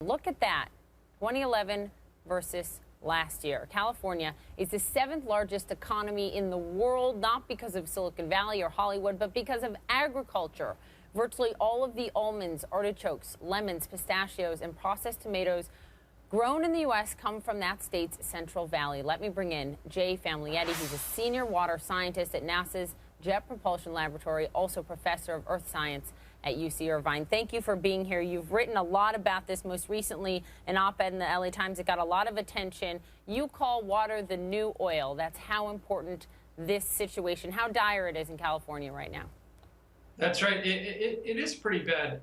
Look at that, 2011 versus last year. California is the 7th largest economy in the world, not because of Silicon Valley or Hollywood, but because of agriculture. Virtually all of the almonds, artichokes, lemons, pistachios, and processed tomatoes grown in the U.S. come from that state's Central Valley. Let me bring in Jay Familietti. He's a senior water scientist at NASA's Jet Propulsion Laboratory, also professor of earth science at UC Irvine. Thank you for being here. You've written a lot about this, most recently an op-ed in the LA Times that got a lot of attention. You call water the new oil. That's how important this situation, how dire it is in California right now. That's right. It is pretty bad.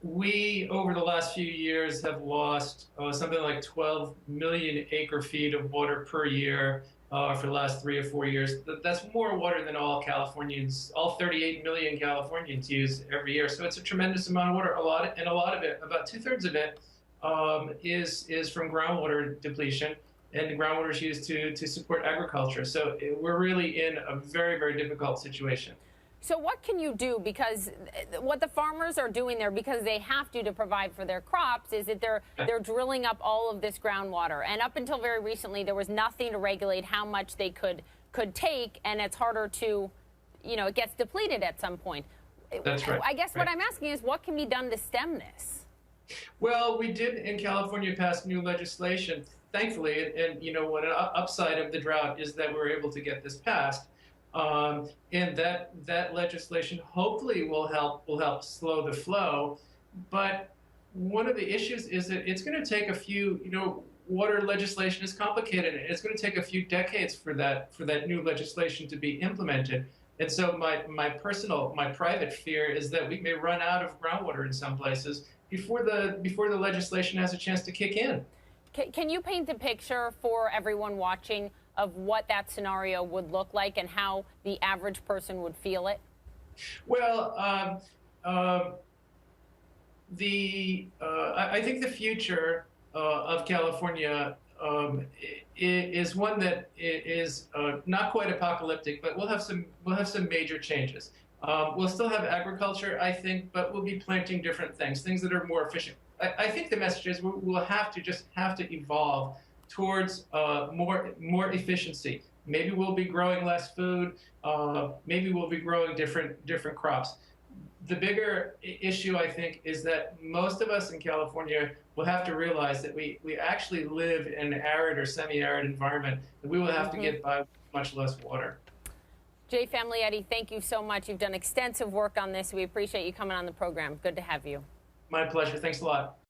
We, over the last few years, have lost something like 12 million acre-feet of water per year for the last 3 or 4 years. That's more water than all Californians, all 38 million Californians use every year. So it's a tremendous amount of water. A lot of it, about 2/3 of it, is from groundwater depletion, and the groundwater is used to support agriculture. So we're really in a very, very difficult situation. So what can you do? Because what the farmers are doing there, because they have to provide for their crops, is that they're drilling up all of this groundwater. And up until very recently, there was nothing to regulate how much they could take, and it's harder to, it gets depleted at some point. That's right. I guess what I'm asking is, what can be done to stem this? Well, we did in California pass new legislation, thankfully, and what an upside of the drought is that we're able to get this passed. And that legislation hopefully will help slow the flow. But one of the issues is that it's going to take a few, water legislation is complicated. It's going to take a few decades for that new legislation to be implemented. And so my private fear is that we may run out of groundwater in some places before the legislation has a chance to kick in. Can you paint the picture for everyone watching of what that scenario would look like and how the average person would feel it? Well, I think the future of California is one that is not quite apocalyptic, but we'll have some major changes. We'll still have agriculture, I think, but we'll be planting different things that are more efficient. I think the message is we'll have to evolve towards more efficiency. Maybe we'll be growing less food. Maybe we'll be growing different crops. The bigger issue, I think, is that most of us in California will have to realize that we actually live in an arid or semi-arid environment, and we will have to get by with much less water. Jay Familietti, thank you so much. You've done extensive work on this. We appreciate you coming on the program. Good to have you. My pleasure. Thanks a lot.